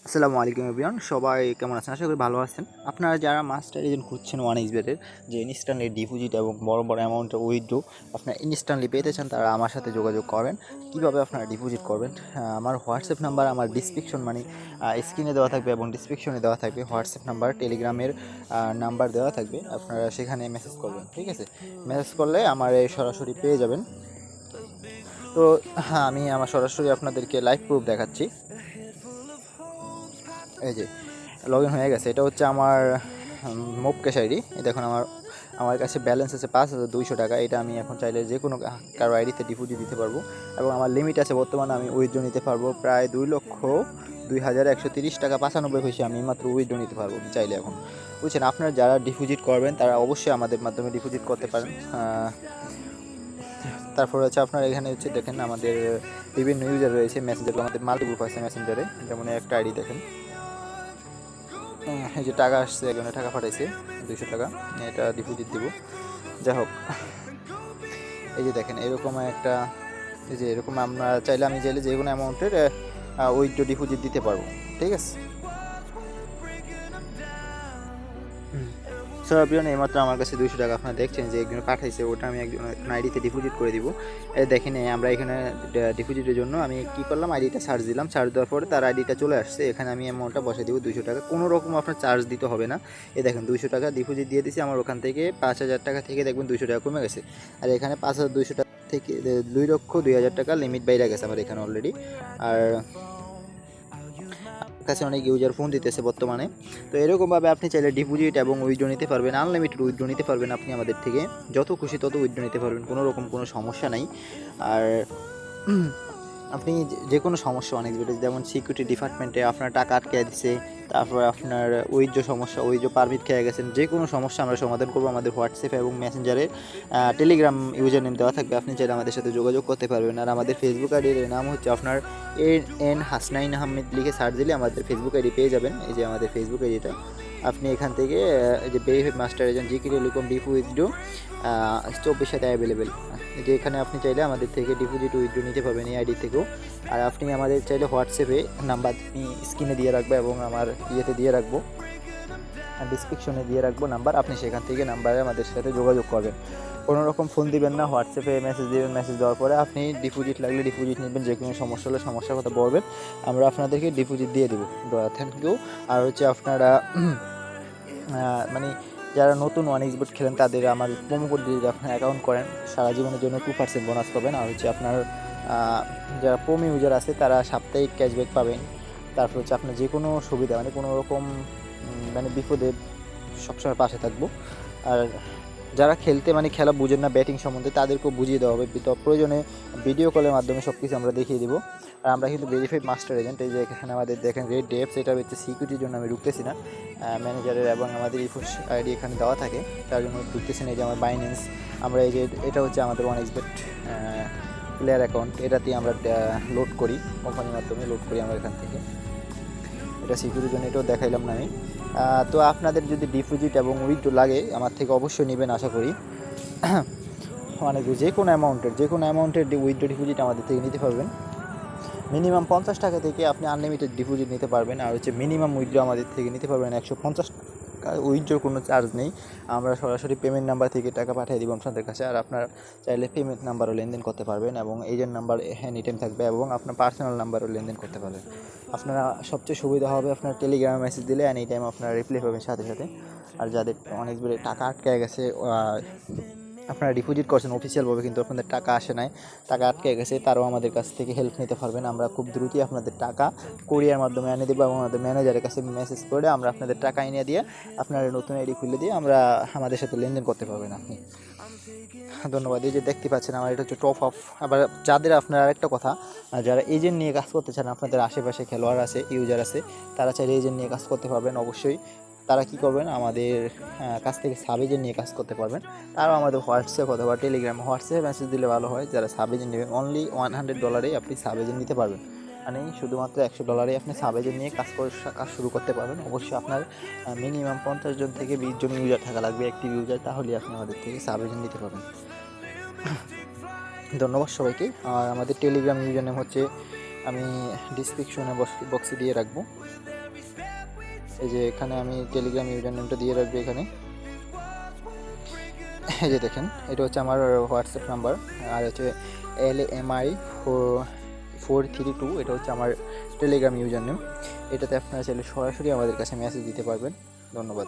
আসসালামু আলাইকুম এভরিওয়ান, সবাই কেমন আছেন? আশা করি ভালো আছেন। আপনারা যারা মাস্টার এজেন্ট খুঁজছেন OneXBet-এর যে ইনস্ট্যান্টলি ডিপোজিট এবং বড় বড় অ্যামাউন্টের উইথড্র আপনারা ইনস্ট্যান্টলি পেতে চান, তারা আমার সাথে যোগাযোগ করবেন। কীভাবে আপনারা ডিপোজিট করবেন, আমার হোয়াটসঅ্যাপ নাম্বার আমার ডিসক্রিপশন স্ক্রিনে দেওয়া থাকবে এবং ডিসক্রিপশনে দেওয়া থাকবে হোয়াটসঅ্যাপ নাম্বার, টেলিগ্রামের নাম্বার দেওয়া থাকবে। আপনারা সেখানে মেসেজ করবেন, ঠিক আছে? মেসেজ করলে আমার সরাসরি পেয়ে যাবেন। তো আমি আমার সরাসরি আপনাদেরকে লাইভ প্রুফ দেখাচ্ছি। এই যে লগ ইন হয়ে গেছে, এটা হচ্ছে আমার মোব ক্যাশ আইডি। দেখুন আমার কাছে ব্যালেন্স আছে 5,200 টাকা। এটা আমি এখন চাইলে যে কোনো কারো আইডিতে ডিপোজিট দিতে পারবো এবং আমার লিমিট আছে বর্তমানে আমি উইথড্র নিতে পারবো প্রায় 2,02,130 টাকা 95 পয়সা আমি মাত্র উইথড্র নিতে পারবো চাইলে এখন, বুঝছেন? আপনারা যারা ডিপোজিট করবেন তারা অবশ্যই আমাদের মাধ্যমে ডিপোজিট করতে পারেন। তারপর হচ্ছে আপনার এখানে হচ্ছে দেখেন আমাদের বিভিন্ন ইউজার রয়েছে, মেসেঞ্জার আমাদের মাল্টি গ্রুপ আছে মেসেঞ্জারে। যেমন একটা আইডি দেখেন, এই যে টাকা আসছে, একজনে টাকা পাঠাইছে 200 টাকা, এটা ডিপোজিট দিব। যাই হোক, এই যে দেখেন এরকম একটা, এই যে এরকম আমরা চাইলে আমি চাইলে যে কোনো অ্যামাউন্টের উইথড্র ডিপোজিট দিতে পারবো, ঠিক আছে? সো এভরিওয়ান, এইমাত্র আমার কাছে 200 টাকা আপনারা দেখছেন যে একজন পাঠাইছে, ওটা আমি একজন আইডিতে ডিপোজিট করে দিব। দেখেন আমরা এখানে ডিপোজিটের জন্য আমি কি করলাম, আইডিটা সার্চ দিলাম, সার্চ দেওয়ার পরে তার আইডিটা চলে আসছে। এখানে আমি অ্যামাউন্টটা বসে দিব 200 টাকা, কোনো রকম আপনার চার্জ দিতে হবে না। এই দেখেন 200 টাকা ডিপোজিট দিয়ে দিয়েছি, আমার ওখান থেকে 5,000 টাকা থেকে দেখবেন 200 টাকা কমে গেছে। আর এখানে 5,200 টাকা থেকে 2,02,000 টাকা লিমিট বাইরে গেছে আমার এখানে অলরেডি। আর কাছে অনেক ইউজার ফোন দিতেছে বর্তমানে। তো এরকমভাবে আপনি চাইলে ডিপোজিট এবং উইথড্র নিতে পারবেন, আনলিমিটেড উইথড্র নিতে পারবেন। আপনি আমাদের থেকে যত খুশি তত উইথড্র নিতে পারবেন, কোনো রকম কোনো সমস্যা নাই। আর আপনি যে কোনো সমস্যা অনেক বেড়ে, যেমন সিকিউরিটি ডিপার্টমেন্টে আপনার টাকা আটকে দিচ্ছে, তারপর আপনার উইথড্র সমস্যা, উইথড্র পারমিট খেয়ে গেছেন, যে কোনো সমস্যা আমরা সমাধান করবো। আমাদের হোয়াটসঅ্যাপ এবং মেসেঞ্জারে টেলিগ্রাম ইউজার নেম দেওয়া থাকবে, আপনি চাইলে আমাদের সাথে যোগাযোগ করতে পারবেন। আর আমাদের ফেসবুক আইডির নাম হচ্ছে আপনার এন হাসনাইন আহমেদ লিখে সার্চ দিলে আমাদের ফেসবুক আইডি পেয়ে যাবেন। এই যে আমাদের ফেসবুক আইডিটা, আপনি এখান থেকে এই যে verified master agent GK telecom depot withdraw 24 available, যে এখানে আপনি চাইলে আমাদের থেকে ডিপোজিট উইথড্র নিতে পারবেন এই আইডি থেকেও। আর আপনি আমাদের চাইলে হোয়াটসঅ্যাপে নাম্বার আমি স্ক্রিনে দিয়ে রাখবো এবং আমার ইয়েতে দিয়ে রাখবো, ডিসক্রিপশনে দিয়ে রাখবো নাম্বার, আপনি সেখান থেকে নাম্বারে আমাদের সাথে যোগাযোগ করবেন। কোনো রকম ফোন দিবেন না, হোয়াটসঅ্যাপে মেসেজ দিবেন, মেসেজ দেওয়ার পরে আপনি ডিপোজিট লাগলে ডিপোজিট নেবেন, যে কোনো সমস্যা হলে সমস্যার কথা বলবেন, আমরা আপনাদেরকে ডিপোজিট দিয়ে দেবো। Thank you. আর হচ্ছে আপনারা মানে যারা নতুন OneXBet খেলেন তাদের আমার প্রোমো কোড দিয়ে আপনার অ্যাকাউন্ট করেন, সারা জীবনের জন্য 2% বোনাস পাবেন। আর হচ্ছে আপনার যারা প্রোমো ইউজার আছে তারা সাপ্তাহিক ক্যাশব্যাক পাবেন। তারপর হচ্ছে আপনার যে কোনো সুবিধা, মানে কোনো রকম বিপদে সবসময় পাশে থাকবো। আর যারা খেলতে খেলা বুঝেন না ব্যাটিং সম্বন্ধে, তাদেরকেও বুঝিয়ে দেওয়া হবে, প্রয়োজনে ভিডিও কলের মাধ্যমে সব কিছু আমরা দেখিয়ে দেবো। আর আমরা কিন্তু ভেরিফাইড মাস্টার এজেন্ট। এই যে এখানে আমাদের দেখেন রেড ডেপস, এটা হচ্ছে সিকিউরিটির জন্য আমি ঢুকতেছি না, ম্যানেজারের এবং আমাদের ইফোস আইডি এখানে দেওয়া থাকে, তার জন্য ঢুকতেছি না। এই যে আমার বাইন্যান্স, আমরা এই যে এটা হচ্ছে আমাদের OneXBet প্লেয়ার অ্যাকাউন্ট, এটাতেই আমরা লোড করি, কোম্পানির মাধ্যমে লোড করি আমরা এখান থেকে। এটা সিকিউরিটির জন্য, এটাও দেখাইলাম না আমি। তো আপনাদের যদি ডিপোজিট এবং উইথড্র লাগে আমার থেকে অবশ্যই নেবেন আশা করি। যে কোনো অ্যামাউন্টের উইথড্র ডিপোজিট আমাদের থেকে নিতে পারবেন। মিনিমাম 50 টাকা থেকে আপনি আনলিমিটেড ডিপোজিট নিতে পারবেন। আর হচ্ছে মিনিমাম উইথড্র আমাদের থেকে নিতে পারবেন 150 টাকা। উইথড্রর কোনো চার্জ নেই, আমরা সরাসরি পেমেন্ট নাম্বার থেকে টাকা পাঠিয়ে দিব আপনাদের কাছে। আর আপনারা চাইলে পেমেন্ট নাম্বারও লেনদেন করতে পারবেন এবং এজেন্ট নাম্বার এনি টাইম থাকবে এবং আপনার পার্সোনাল নাম্বারও লেনদেন করতে পারবেন। আপনারা সবচেয়ে সুবিধা হবে আপনার টেলিগ্রামে মেসেজ দিলে এনি টাইম আপনারা রিপ্লাই পাবেন সাথে সাথে। আর যাদের অনেক বেড়ে টাকা আটকে গেছে, আপনারা ডিপোজিট করছেন অফিসিয়ালভাবে কিন্তু আপনাদের টাকা আসে নাই, টাকা আটকে গেছে, তারাও আমাদের কাছ থেকে হেল্প নিতে পারবেন। আমরা খুব দ্রুতই আপনাদের টাকা কুরিয়ার মাধ্যমে এনে দেবো এবং আমাদের ম্যানেজারের কাছে মেসেজ করে আমরা আপনাদের টাকা এনে দিয়ে আপনারা নতুন আইডি খুলে দিয়ে আমাদের সাথে লেনদেন করতে পারবেন আপনি। ধন্যবাদ। এই যে দেখতে পাচ্ছেন আমার এটা হচ্ছে টপ আপ। আবার যাদের আপনার আরেকটা কথা, যারা এজেন্ট নিয়ে কাজ করতে চান, আপনাদের আশেপাশে খেলোয়াড় আছে, ইউজার আছে, তারা চাইলে এজেন্ট নিয়ে কাজ করতে পারবেন অবশ্যই। তারা কি করবেন, আমাদের কাছ থেকে সাব এজেন্ট নিয়ে কাজ করতে পারবেন। তারাও আমাদের হোয়াটসঅ্যাপ অথবা টেলিগ্রামে হোয়াটসঅ্যাপে মেসেজ দিলে ভালো হয়। যারা সাব এজেন্ট নেবেন অনলি $100 আপনি সাব এজেন্ট নিতে পারবেন, মানে শুধুমাত্র $100 আপনি সাব এজেন্ট নিয়ে কাজ শুরু করতে পারবেন। অবশ্যই আপনার মিনিমাম 50 জন থেকে 20 জন ইউজার থাকা লাগবে, অ্যাক্টিভ ইউজার, তাহলে আপনি আমাদের থেকে সাব এজেন্ট নিতে পারবেন। ধন্যবাদ সবাইকে। আর আমাদের টেলিগ্রাম ইউজার নেম হচ্ছে আমি ডিসক্রিপশনে বক্সে দিয়ে রাখবো। এই যে এখানে আমি টেলিগ্রাম ইউজার নেমটা দিয়ে রাখবো এখানে। এই যে দেখেন, এটা হচ্ছে আমার হোয়াটসঅ্যাপ নাম্বার, আর হচ্ছে LMI432, এটা হচ্ছে আমার টেলিগ্রাম ইউজার নেম। এটাতে আপনারা চাইলে সরাসরি আমাদের কাছে মেসেজ দিতে পারবেন। ধন্যবাদ।